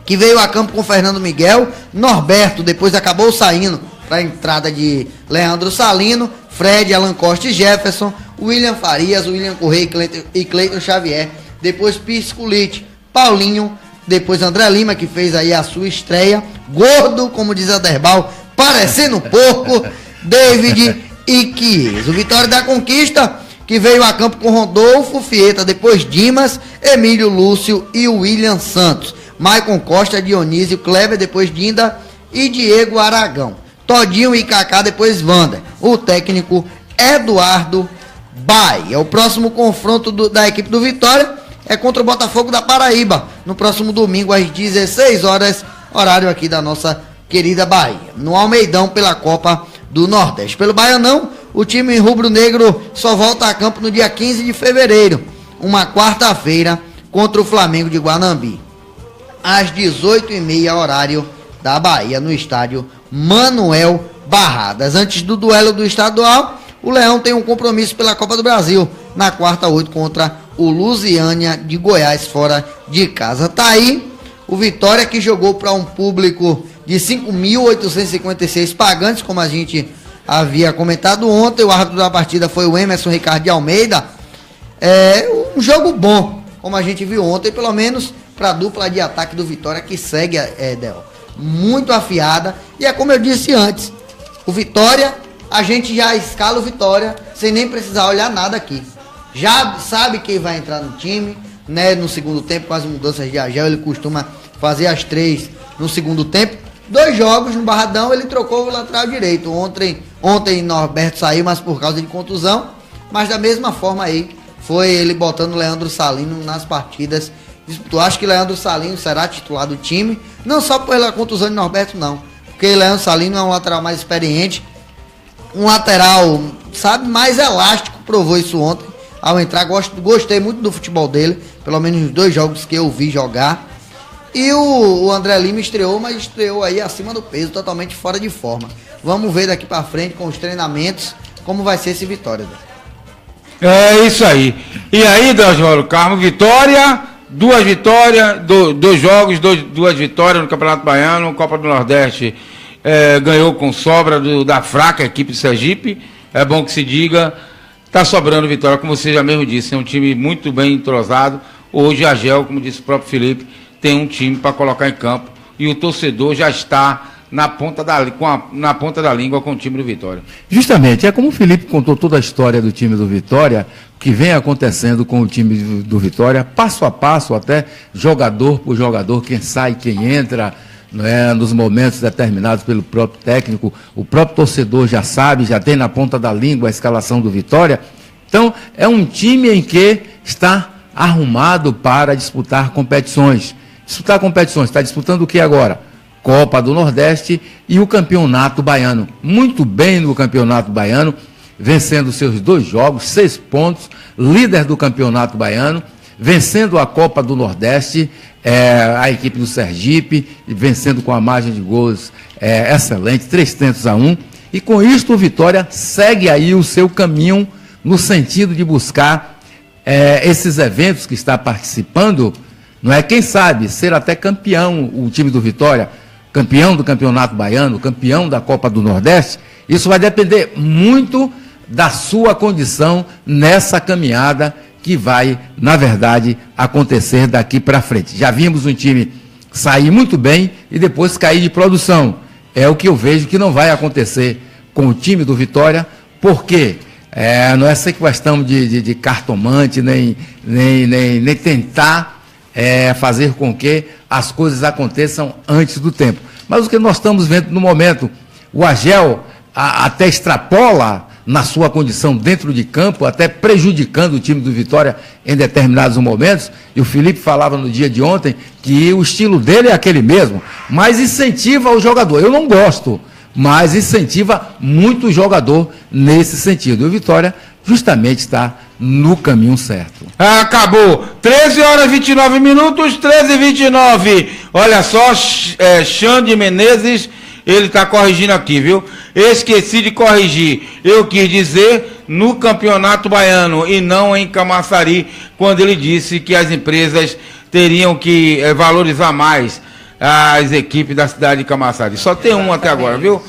que veio a campo com Fernando Miguel, Norberto, depois acabou saindo para a entrada de Leandro Salino, Fred, Alan Costa e Jefferson, William Farias, William Correia e Cleiton Xavier, depois Piscolite, Paulinho, depois André Lima, que fez aí a sua estreia, gordo, como diz a Derbal, parecendo um porco, David e Chiesa. O Vitória da Conquista, que veio a campo com Rodolfo Fieta, depois Dimas, Emílio Lúcio e William Santos, Maicon Costa, Dionísio, Kleber, depois Dinda e Diego Aragão, Todinho e Kaká, depois Wander. O técnico Eduardo Bahia. O próximo confronto da equipe do Vitória é contra o Botafogo da Paraíba, no próximo domingo às 16 horas, horário aqui da nossa querida Bahia, no Almeidão, pela Copa do Nordeste. Pelo Baianão, o time rubro-negro só volta a campo no dia 15 de fevereiro, uma quarta-feira, contra o Flamengo de Guanambi, às 18h30, horário da Bahia, no estádio Manuel Barradas. Antes do duelo do estadual, o Leão tem um compromisso pela Copa do Brasil, na quarta 8 contra o Lusiânia de Goiás, fora de casa. Tá aí o Vitória, que jogou para um público de 5.856 pagantes, como a gente havia comentado ontem. O árbitro da partida foi o Emerson Ricardo de Almeida. É um jogo bom, como a gente viu ontem, pelo menos para a dupla de ataque do Vitória, que segue, muito afiada. E é como eu disse antes, o Vitória, a gente já escala o Vitória sem nem precisar olhar nada aqui. Já sabe quem vai entrar no time, né? No segundo tempo, com as mudanças de Agel, ele costuma fazer as 3 no segundo tempo. 2 jogos no Barradão, ele trocou o lateral direito. Ontem Norberto saiu, mas por causa de contusão. Mas da mesma forma aí, foi ele botando o Leandro Salino nas partidas. Eu acho que Leandro Salino será titular do time, não só pela contusão de Norberto, não. Porque Leandro Salino é um lateral mais experiente, um lateral, sabe, mais elástico, provou isso ontem. ao entrar. Gostei muito do futebol dele, pelo menos nos 2 jogos que eu vi jogar. E o André Lima estreou, mas estreou aí acima do peso, totalmente fora de forma. Vamos ver daqui pra frente, com os treinamentos, como vai ser esse Vitória. É isso aí. E aí, Oswaldo Carmo, Vitória, 2 vitórias, 2 jogos, 2 vitórias no Campeonato Baiano, Copa do Nordeste ganhou com sobra da fraca equipe de Sergipe. É bom que se diga, tá sobrando vitória, como você já mesmo disse, é um time muito bem entrosado. Hoje a GEL, como disse o próprio Felipe, tem um time para colocar em campo e o torcedor já está na ponta da língua com o time do Vitória. Justamente, é como o Felipe contou toda a história do time do Vitória, que vem acontecendo com o time do Vitória, passo a passo, até jogador por jogador, quem sai, quem entra, nos momentos determinados pelo próprio técnico, o próprio torcedor já sabe, já tem na ponta da língua a escalação do Vitória. Então, é um time em que está arrumado para disputar competições. Está disputando o que agora? Copa do Nordeste e o Campeonato Baiano. Muito bem no Campeonato Baiano, vencendo seus 2 jogos, 6 pontos, líder do Campeonato Baiano, vencendo a Copa do Nordeste, a equipe do Sergipe, vencendo com a margem de gols excelente, 3-1. E com isto o Vitória segue aí o seu caminho no sentido de buscar esses eventos que está participando, não é? Quem sabe ser até campeão, o time do Vitória, campeão do Campeonato Baiano, campeão da Copa do Nordeste. Isso vai depender muito da sua condição nessa caminhada que vai, na verdade, acontecer daqui para frente. Já vimos um time sair muito bem e depois cair de produção. É o que eu vejo que não vai acontecer com o time do Vitória, porque não é essa questão de cartomante, nem tentar fazer com que as coisas aconteçam antes do tempo. Mas o que nós estamos vendo no momento, o AGEL até extrapola na sua condição dentro de campo, até prejudicando o time do Vitória em determinados momentos, e o Felipe falava no dia de ontem que o estilo dele é aquele mesmo, mas incentiva o jogador. Eu não gosto, mas incentiva muito o jogador nesse sentido. E o Vitória justamente está no caminho certo. Acabou. 13h29, 13h29. Olha só, Xande Menezes, ele está corrigindo aqui, viu? Esqueci de corrigir. Eu quis dizer no Campeonato Baiano e não em Camaçari, quando ele disse que as empresas teriam que valorizar mais as equipes da cidade de Camaçari. Só tem um até agora, viu?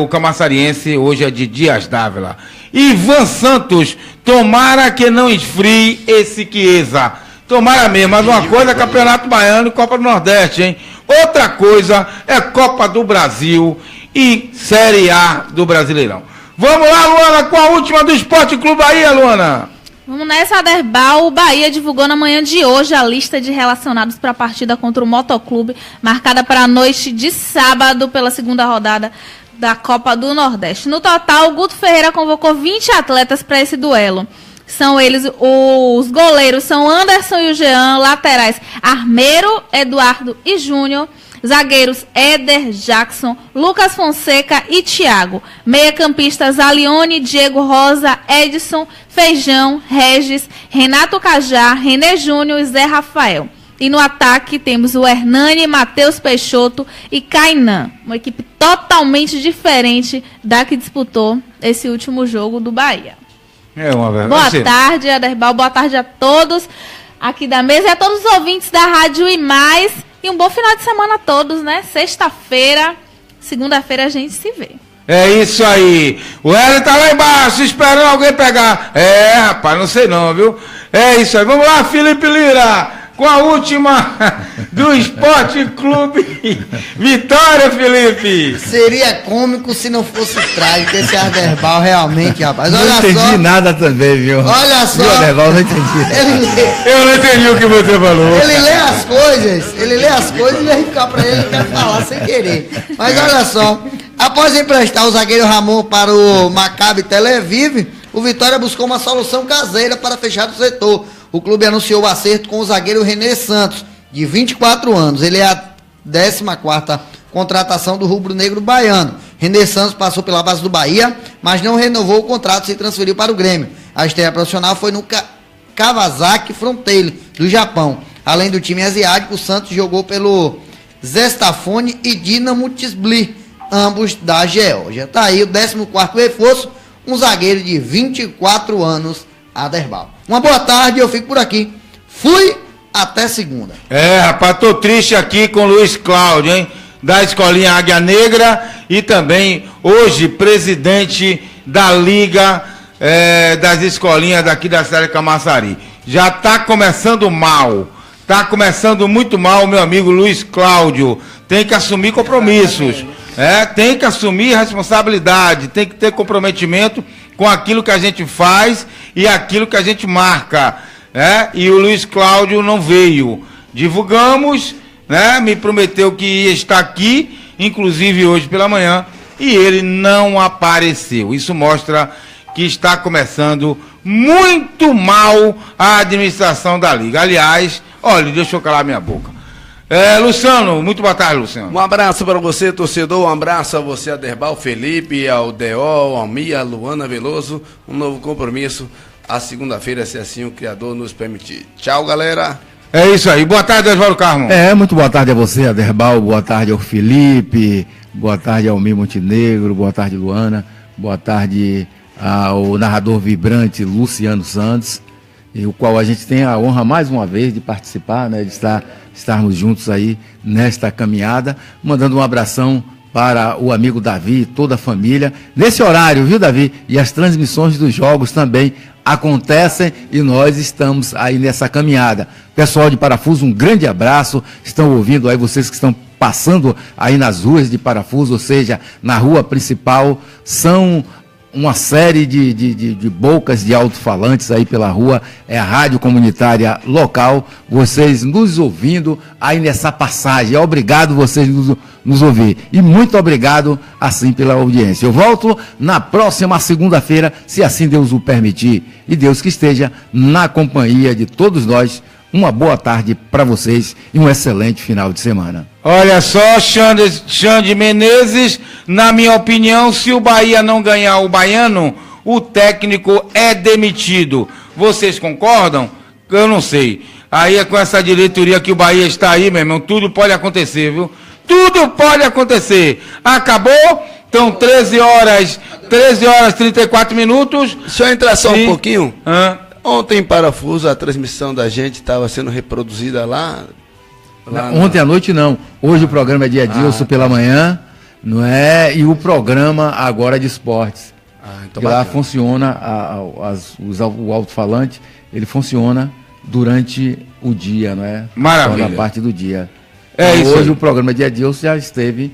O camaçariense hoje é de Dias Dávila. Ivan Santos, tomara que não esfrie esse Chiesa. Tomara mesmo, mas uma coisa é Campeonato Baiano e Copa do Nordeste, hein? Outra coisa é Copa do Brasil e Série A do Brasileirão. Vamos lá, Luana, com a última do Esporte Clube Bahia, Luana. Vamos nessa, Aderbal. O Bahia divulgou na manhã de hoje a lista de relacionados para a partida contra o Motoclube, marcada para a noite de sábado pela segunda rodada da Copa do Nordeste. No total, o Guto Ferreira convocou 20 atletas para esse duelo. São eles, os goleiros são Anderson e o Jean, laterais Armeiro, Eduardo e Júnior, zagueiros Éder, Jackson, Lucas Fonseca e Thiago, meia-campistas Alione, Diego Rosa, Edson, Feijão, Regis, Renato Cajá, René Júnior e Zé Rafael. E no ataque temos o Hernani, Matheus Peixoto e Kainan. Uma equipe totalmente diferente da que disputou esse último jogo do Bahia. É uma verdade. Boa tarde, Aderbal. Boa tarde a todos aqui da mesa e a todos os ouvintes da Rádio e Mais. E um bom final de semana a todos, né? Sexta-feira, segunda-feira a gente se vê. É isso aí. O Hélio tá lá embaixo esperando alguém pegar. Rapaz, não sei não, viu? É isso aí. Vamos lá, Felipe Lira. Com a última do Esporte Clube Vitória, Felipe. Seria cômico se não fosse trágico esse Aderbal, realmente, rapaz. Olha não entendi só, nada também, viu? Olha só. Viu, Aderbal, não entendi. Eu não entendi o que você falou. Ele lê as coisas e aí fica pra ele quer falar sem querer. Mas olha só, após emprestar o zagueiro Ramon para o Maccabi Tel Aviv, o Vitória buscou uma solução caseira para fechar o setor. O clube anunciou o acerto com o zagueiro René Santos, de 24 anos. Ele é a 14ª contratação do rubro-negro baiano. René Santos passou pela base do Bahia, mas não renovou o contrato e se transferiu para o Grêmio. A estreia profissional foi no Kawasaki Frontale, do Japão. Além do time asiático, o Santos jogou pelo Zestafone e Dinamo Tbilisi, ambos da Geórgia. Tá aí o 14º reforço, um zagueiro de 24 anos, Aderbal. Uma boa tarde, eu fico por aqui. Fui, até segunda. Rapaz, tô triste aqui com o Luiz Cláudio, hein? Da Escolinha Águia Negra e também hoje presidente da Liga das Escolinhas daqui da cidade de Camaçari. Já tá começando mal, tá começando muito mal, meu amigo Luiz Cláudio. Tem que assumir compromissos, tem que assumir responsabilidade, tem que ter comprometimento com aquilo que a gente faz e aquilo que a gente marca. E o Luiz Cláudio não veio. Divulgamos, me prometeu que ia estar aqui, inclusive hoje pela manhã, e ele não apareceu. Isso mostra que está começando muito mal a administração da Liga. Aliás, olha, deixa eu calar minha boca. Luciano, muito boa tarde, Luciano. Um abraço para você, torcedor, um abraço a você, Aderbal, Felipe, ao Deo, ao Mia, Luana Veloso, um novo compromisso, a segunda-feira, se assim o Criador nos permitir. Tchau, galera. É isso aí. Boa tarde, Oswaldo Carmo. Muito boa tarde a você, Aderbal, boa tarde ao Felipe, boa tarde ao Mir Montenegro, boa tarde, Luana, boa tarde ao narrador vibrante Luciano Santos, e o qual a gente tem a honra mais uma vez de participar, de estarmos juntos aí nesta caminhada, mandando um abração para o amigo Davi e toda a família, nesse horário, viu, Davi? E as transmissões dos jogos também acontecem e nós estamos aí nessa caminhada. Pessoal de Parafuso, um grande abraço, estão ouvindo aí vocês que estão passando aí nas ruas de Parafuso, ou seja, na rua principal, são uma série de bocas de alto-falantes aí pela rua, é a rádio comunitária local, vocês nos ouvindo aí nessa passagem, obrigado vocês nos ouvir, e muito obrigado assim pela audiência. Eu volto na próxima segunda-feira, se assim Deus o permitir, e Deus que esteja na companhia de todos nós. Uma boa tarde para vocês e um excelente final de semana. Olha só, Xande Menezes, na minha opinião, se o Bahia não ganhar o Baiano, o técnico é demitido. Vocês concordam? Eu não sei. Aí é com essa diretoria que o Bahia está aí, meu irmão, tudo pode acontecer, viu? Tudo pode acontecer. Acabou? Então 13 horas 34 minutos. Deixa eu entrar só um pouquinho. Ontem em Parafuso, a transmissão da gente estava sendo reproduzida lá ontem à noite não. Hoje o programa é de Edilson pela manhã, não é? E o programa agora é de esportes. Então lá funciona, o alto-falante, ele funciona durante o dia, não é? Maravilha. Só na parte do dia. Isso hoje aí. O programa de Edilson já esteve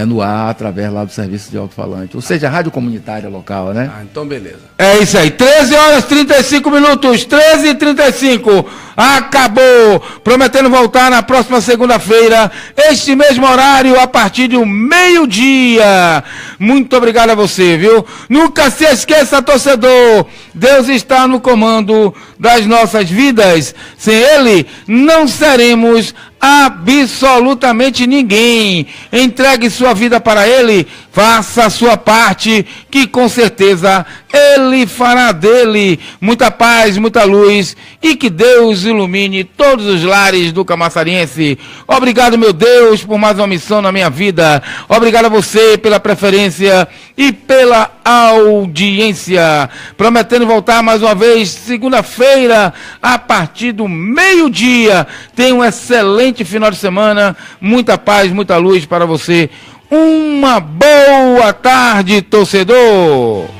no ar, através lá do serviço de alto-falante, ou seja, a rádio comunitária local, né? Então beleza. É isso aí, 13 horas 35 minutos, 13h35, acabou, prometendo voltar na próxima segunda-feira, este mesmo horário, a partir do meio-dia. Muito obrigado a você, viu? Nunca se esqueça, torcedor, Deus está no comando das nossas vidas, sem Ele não seremos absolutamente ninguém. Entregue sua vida para Ele, faça a sua parte, que com certeza Ele fará dele muita paz, muita luz, e que Deus ilumine todos os lares do camaçariense. Obrigado, meu Deus, por mais uma missão na minha vida. Obrigado a você pela preferência e pela audiência. Prometendo voltar mais uma vez segunda-feira a partir do meio-dia. Tenha um excelente final de semana, muita paz, muita luz para você. Uma boa tarde, torcedor!